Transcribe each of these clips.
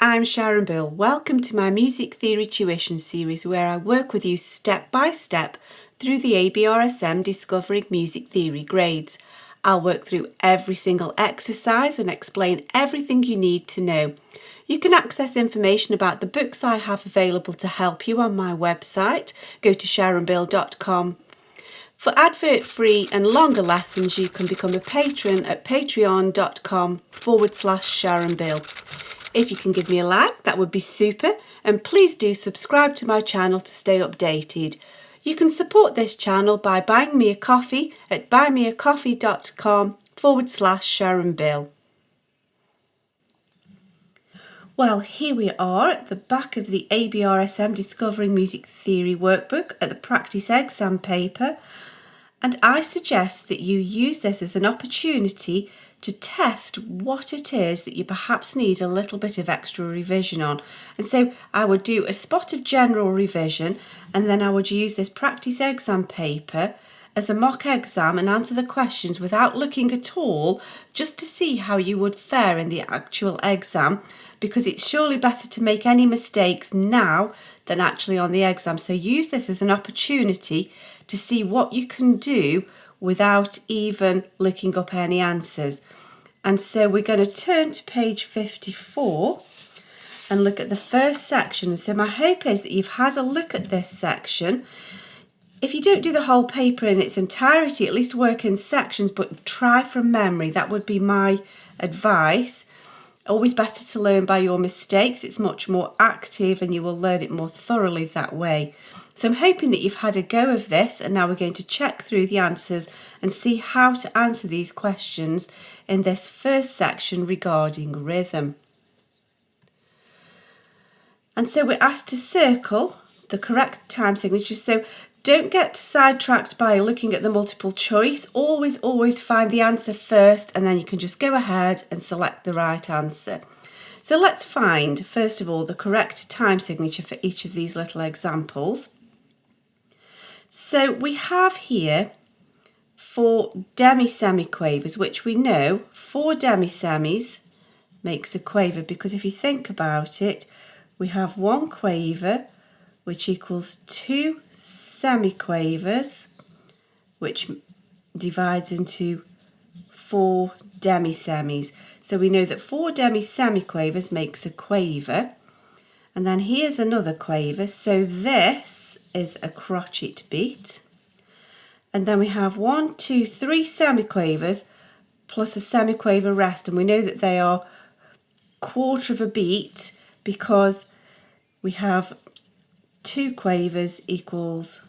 I'm Sharon Bill. Welcome to my Music Theory Tuition series where I work with you step by step through the ABRSM Discovering Music Theory grades. I'll work through every single exercise and explain everything you need to know. You can access information about the books I have available to help you on my website. Go to sharonbill.com. For advert-free and longer lessons, you can become a patron at patreon.com/SharonBill. If you can give me a like, that would be super, and please do subscribe to my channel to stay updated. You can support this channel by buying me a coffee at buymeacoffee.com/SharonBill. Well, here we are at the back of the ABRSM Discovering Music Theory workbook at the practice exam paper, and I suggest that you use this as an opportunity to test what it is that you perhaps need a little bit of extra revision on. And so I would do a spot of general revision, and then I would use this practice exam paper as a mock exam and answer the questions without looking at all, just to see how you would fare in the actual exam, because it's surely better to make any mistakes now than actually on the exam. So use this as an opportunity to see what you can do without even looking up any answers. And so we're going to turn to page 54 and look at the first section. So my hope is that you've had a look at this section. If you don't do the whole paper in its entirety, at least work in sections, but try from memory. That would be my advice. Always better to learn by your mistakes. It's much more active and you will learn it more thoroughly that way. So I'm hoping that you've had a go of this, and now we're going to check through the answers and see how to answer these questions in this first section regarding rhythm. And so we're asked to circle the correct time signatures. So don't get sidetracked by looking at the multiple choice. Always find the answer first, and then you can just go ahead and select the right answer. So let's find, first of all, the correct time signature for each of these little examples. So we have here 4 demi-semiquavers, which we know 4 demi-semis makes a quaver, because if you think about it, we have 1 quaver, which equals 2 semiquavers, which divides into 4 demi-semis. So we know that 4 demi-semiquavers makes a quaver. And then here's another quaver. So this is a crotchet beat. And then we have 1, 2, 3 semiquavers plus a semiquaver rest. And we know that they are quarter of a beat because we have 2 quavers equals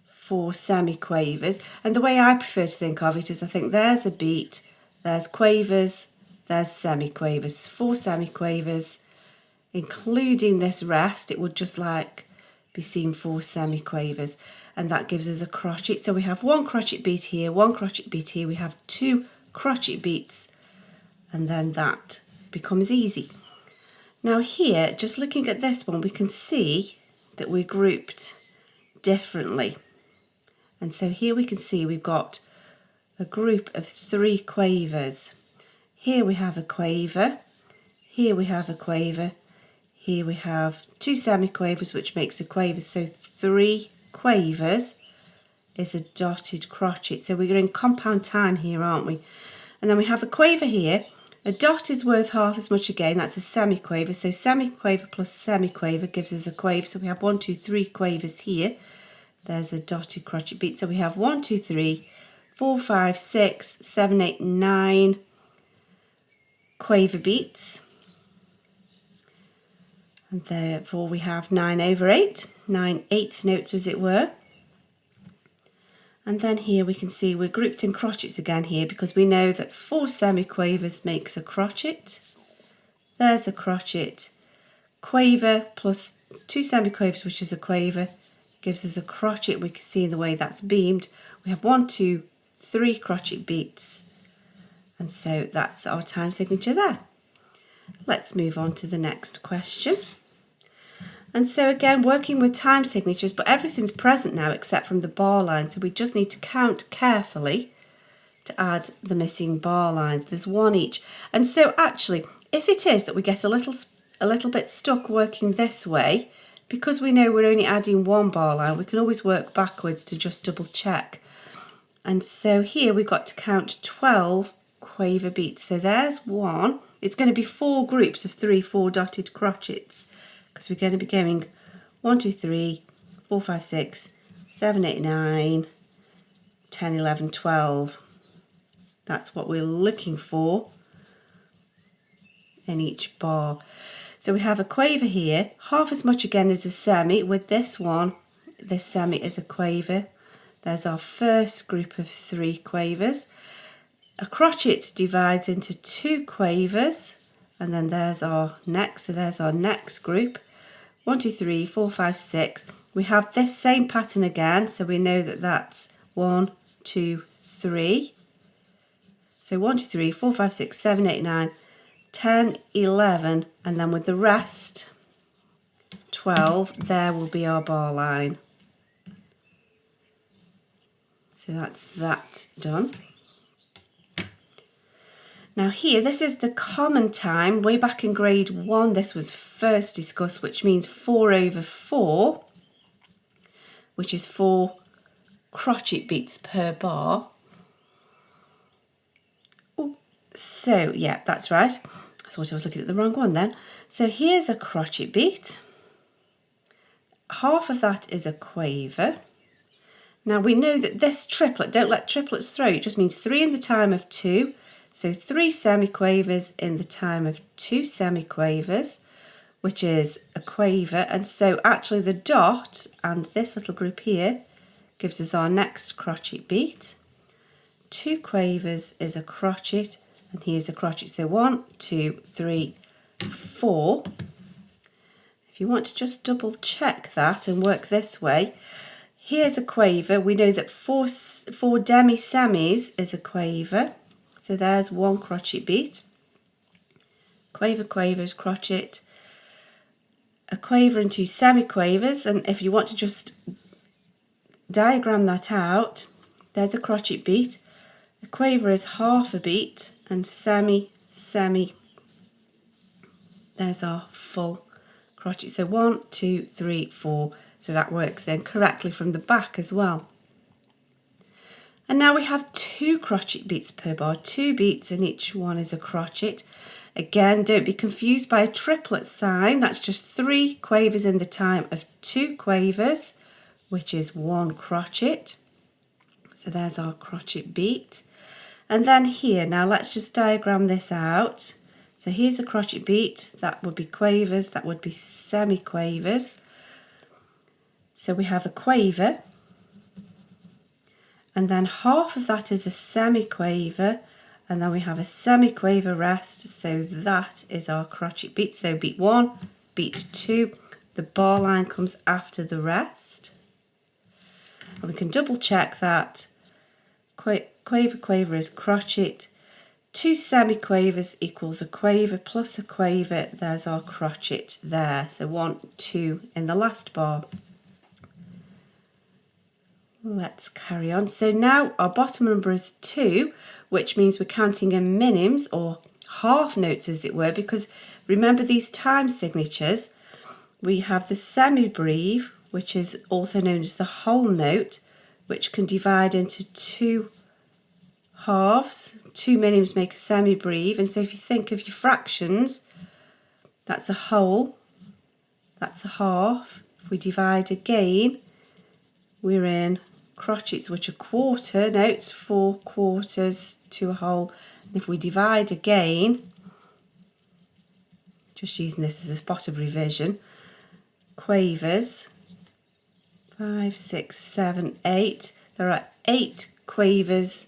4 semiquavers. And the way I prefer to think of it is I think there's a beat, there's quavers, there's semiquavers, 4 semiquavers, including this rest. It would just like be seen 4 semiquavers, and that gives us a crotchet. So we have 1 crotchet beat here, 1 crotchet beat here, we have 2 crotchet beats, and then that becomes easy. Now here, just looking at this one, we can see that we're grouped differently. And so here we can see we've got a group of 3 quavers. Here we have a quaver, here we have a quaver, here we have 2 semiquavers, which makes a quaver. So 3 quavers is a dotted crotchet. So we're in compound time here, aren't we? And then we have a quaver here. A dot is worth half as much again. That's a semiquaver. So semiquaver plus semiquaver gives us a quaver. So we have 1, 2, 3 quavers here. There's a dotted crotchet beat. So we have 1, 2, 3, 4, 5, 6, 7, 8, 9 quaver beats. And therefore we have 9 over 8, 9/8 notes as it were. And then here we can see we're grouped in crotchets again here, because we know that 4 semiquavers makes a crotchet. There's a crotchet. Quaver plus 2 semiquavers, which is a quaver, gives us a crotchet. We can see in the way that's beamed. We have 1, 2, 3 crotchet beats. And so that's our time signature there. Let's move on to the next question. And so again, working with time signatures, but everything's present now except from the bar line. So we just need to count carefully to add the missing bar lines. There's 1 each. And so actually, if it is that we get a little a little bit stuck working this way, because we know we're only adding one bar line, we can always work backwards to just double check. And so here we've got to count 12 quaver beats. So there's one. It's going to be 4 groups of 3 4 dotted crotchets, because we're going to be going 1 2 3 4 5 6 7 8 9 10 11 12. That's what we're looking for in each bar. So we have a quaver here, half as much again as a semi. With this one, this semi is a quaver. There's our first group of 3 quavers. A crotchet divides into 2 quavers, and then there's our next. So there's our next group. 1 2 3 4 5 6. We have this same pattern again, so we know that that's 1 2 3. So 1 2 3 4 5 6 7 8 9 10 11, and then with the rest 12, there will be our bar line. So that's that done. Now here, this is the common time. Way back in grade 1, this was first discussed, which means 4/4, which is 4 crotchet beats per bar. Ooh, so yeah, that's right. I thought I was looking at the wrong one then. So here's a crotchet beat. Half of that is a quaver. Now we know that this triplet, don't let triplets throw, it just means 3 in the time of 2. So 3 semiquavers in the time of 2 semiquavers, which is a quaver. And so actually the dot and this little group here gives us our next crotchet beat. 2 quavers is a crotchet, and here's a crotchet. So 1 2 3 4. If you want to just double check that and work this way, here's a quaver. We know that 4 demi-semis is a quaver. So there's 1 crotchet beat. Quaver, quavers, crotchet. A quaver and 2 semiquavers. And if you want to just diagram that out, there's a crotchet beat. A quaver is half a beat, and semi, semi. There's our full crotchet. So 1 2 3 4. So that works then correctly from the back as well. And now we have 2 crotchet beats per bar, 2 beats, and each one is a crotchet. Again, don't be confused by a triplet sign. That's just 3 quavers in the time of 2 quavers, which is 1 crotchet. So there's our crotchet beat. And then here, now let's just diagram this out. So here's a crotchet beat. That would be quavers, that would be semiquavers. So we have a quaver, and then half of that is a semiquaver, and then we have a semiquaver rest. So that is our crotchet beat. So beat 1, beat 2, the bar line comes after the rest. And we can double check that. Quaver, quaver is crotchet. 2 semiquavers equals a quaver plus a quaver. There's our crotchet there. So 1 2 in the last bar. Let's carry on. So now our bottom number is 2, which means we're counting in minims, or half notes as it were, because remember these time signatures, we have the semibreve, which is also known as the whole note, which can divide into 2 halves. 2 minims make a semibreve, and so if you think of your fractions, that's a whole, that's a half. If we divide again, we're in crotchets, which are quarter notes, 4 quarters to a whole. And if we divide again, just using this as a spot of revision, quavers, 5 6 7 8. There are 8 quavers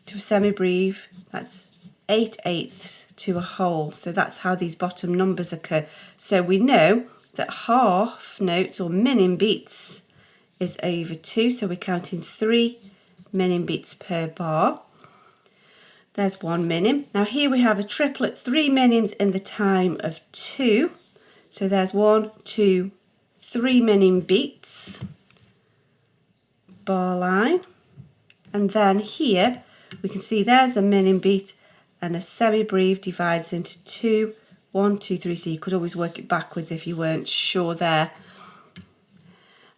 to a semibreve. That's 8/8 to a whole. So that's how these bottom numbers occur. So we know that half notes or minim beats is over 2, so we're counting 3 minim beats per bar. There's 1 minim. Now here we have a triplet, 3 minims in the time of 2. So there's 1 2 3 minim beats, bar line. And then here we can see there's a minim beat, and a semibreve divides into 2 1, 2, 3, so you could always work it backwards if you weren't sure there.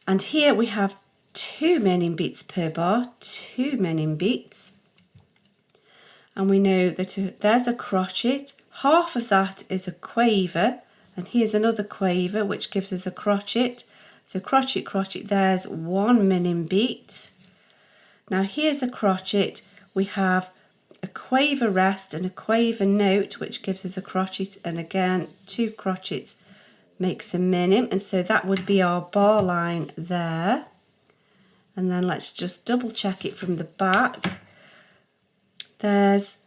And here we have 2 meaning beats per bar, 2 meaning beats. And we know that there's a crotchet, half of that is a quaver, and here's another quaver which gives us a crotchet. So crotchet, crotchet, there's 1 meaning beat. Now here's a crotchet, we have a quaver rest and a quaver note which gives us a crotchet, and again 2 crotchets makes a minim, and so that would be our bar line there. And then let's just double check it from the back. There's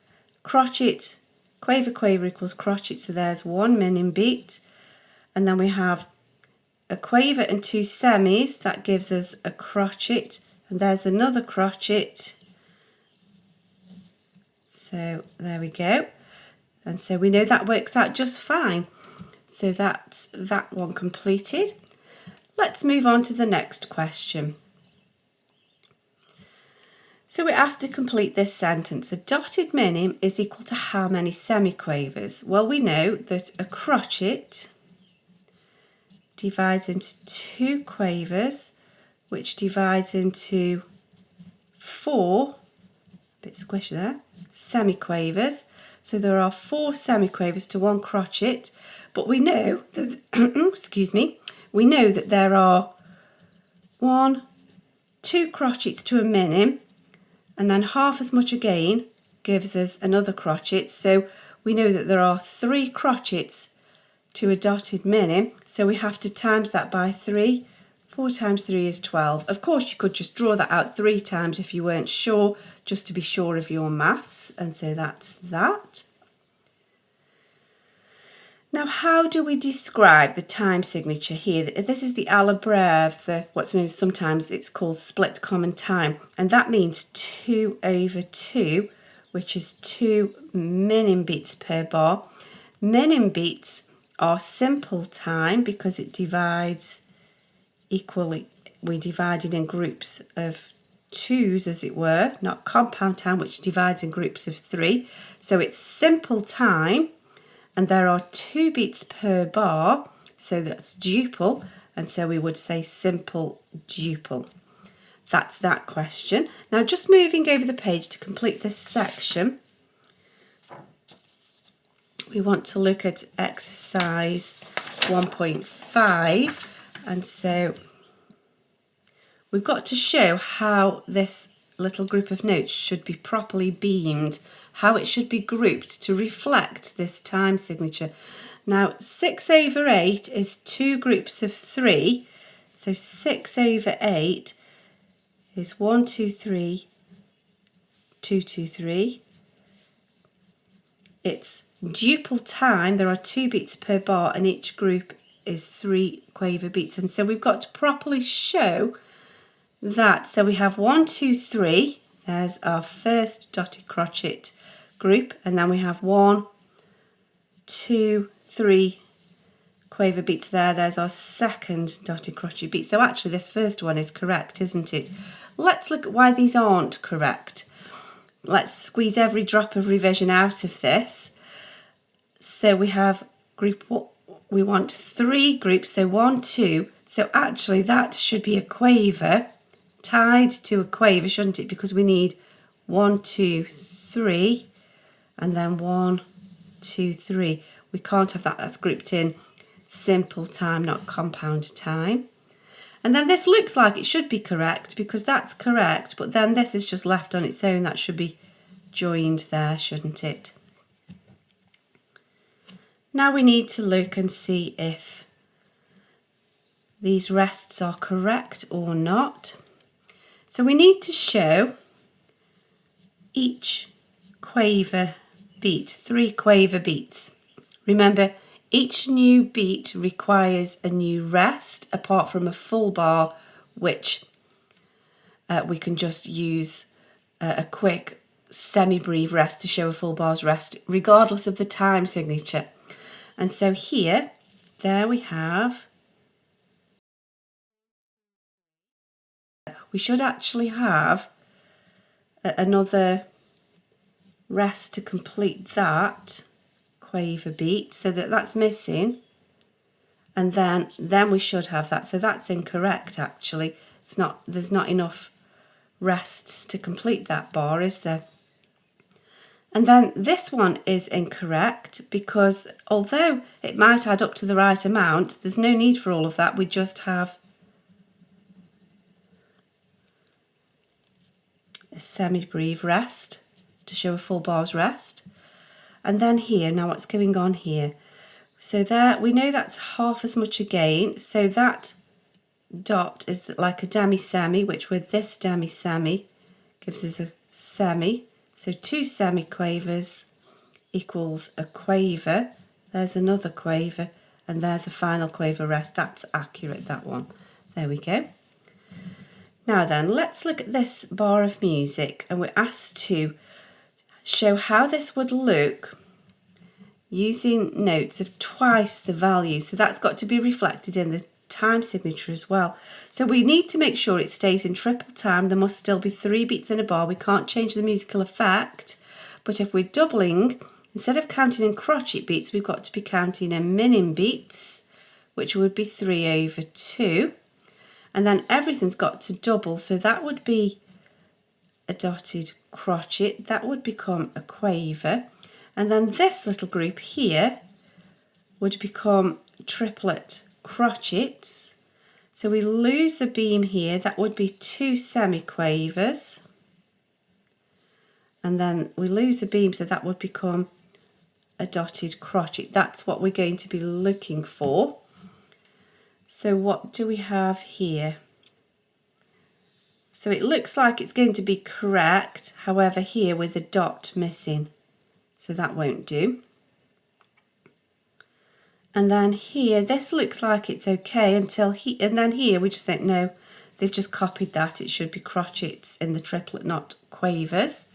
crotchet, quaver, quaver equals crotchet, so there's 1 minim beat, and then we have a quaver and 2 semis, that gives us a crotchet, and there's another crotchet. So there we go, and so we know that works out just fine. So that's that one completed. Let's move on to the next question. So we're asked to complete this sentence. A dotted minim is equal to how many semiquavers? Well, we know that a crotchet divides into 2 quavers, which divides into 4, a bit squishy there, semiquavers. So there are 4 semiquavers to 1 crotchet, but we know that, excuse me, we know that there are 1, 2 crotchets to a minim, and then half as much again gives us another crotchet. So we know that there are 3 crotchets to a dotted minim, so we have to times that by 3. 4 times 3 is 12. Of course, you could just draw that out 3 times if you weren't sure, just to be sure of your maths, and so that's that. Now, how do we describe the time signature here? This is the ABRSM, what's known as, sometimes it's called split common time, and that means 2 over 2, which is 2 minim beats per bar. Minim beats are simple time because it divides equally. We divide it in groups of 2s, as it were, not compound time, which divides in groups of 3. So it's simple time, and there are 2 beats per bar, so that's duple, and so we would say simple duple. That's that question. Now, just moving over the page to complete this section, we want to look at exercise 1.5, and so we've got to show how this little group of notes should be properly beamed, how it should be grouped to reflect this time signature. Now, 6 over 8 is 2 groups of 3, so 6 over 8 is 1, 2, 3, 2, 2, 3. It's duple time, there are 2 beats per bar, and each group is 3 quaver beats, and so we've got to properly show that. So we have 1, 2, 3, there's our first dotted crotchet group, and then we have 1, 2, 3 quaver beats there, there's our second dotted crochet beat. So actually this first one is correct, isn't it? Let's look at why these aren't correct. Let's squeeze every drop of revision out of this. So we have group, we want 3 groups, so 1, 2, so actually that should be a quaver tied to a quaver, shouldn't it? Because we need 1, 2, 3, and then 1, 2, 3. We can't have that, that's grouped in simple time, not compound time. And then this looks like it should be correct because that's correct, but then this is just left on its own, that should be joined there, shouldn't it? Now we need to look and see if these rests are correct or not. So we need to show each quaver beat, 3 quaver beats. Remember, each new beat requires a new rest, apart from a full bar, which we can just use a quick semi-brief rest to show a full bar's rest, regardless of the time signature. And so here, there we have, we should actually have another rest to complete that quaver beat, so that's missing. And then we should have that. So that's incorrect actually. There's not enough rests to complete that bar, is there? And then this one is incorrect because although it might add up to the right amount, there's no need for all of that. We just have a semi-breve rest to show a full bar's rest. And then here, now what's going on here? So there, we know that's half as much again. So that dot is like a demi-semi, which with this demi-semi gives us a semi. So 2 semi-quavers equals a quaver. There's another quaver, and there's a final quaver rest. That's accurate, that one. There we go. Now then, let's look at this bar of music, and we're asked to show how this would look using notes of twice the value. So that's got to be reflected in the time signature as well. So we need to make sure it stays in triple time. There must still be 3 beats in a bar. We can't change the musical effect. But if we're doubling, instead of counting in crotchet beats, we've got to be counting in minim beats, which would be 3/2. And then everything's got to double. So that would be a dotted crotchet. That would become a quaver. And then this little group here would become triplet crotchets. So we lose a beam here. That would be 2 semi-quavers. And then we lose a beam, so that would become a dotted crotchet. That's what we're going to be looking for. So what do we have here? So it looks like it's going to be correct, however here with a dot missing. So that won't do. And then here, this looks like it's okay until and then here we just think, no, they've just copied that. It should be crotchets in the triplet, not quavers.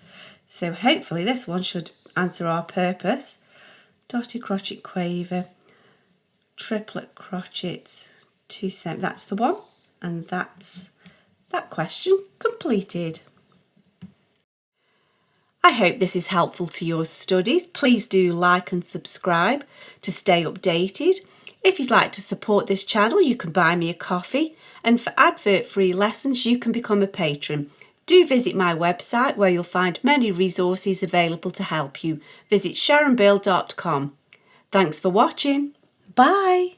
So hopefully this one should answer our purpose. Dotted crotchet quaver, triplet crotchets, 2 semi. That's the one. And that's that question completed. I hope this is helpful to your studies. Please do like and subscribe to stay updated. If you'd like to support this channel, you can buy me a coffee, and for advert-free lessons, you can become a patron. Do visit my website where you'll find many resources available to help you. Visit sharonbill.com. Thanks for watching. Bye.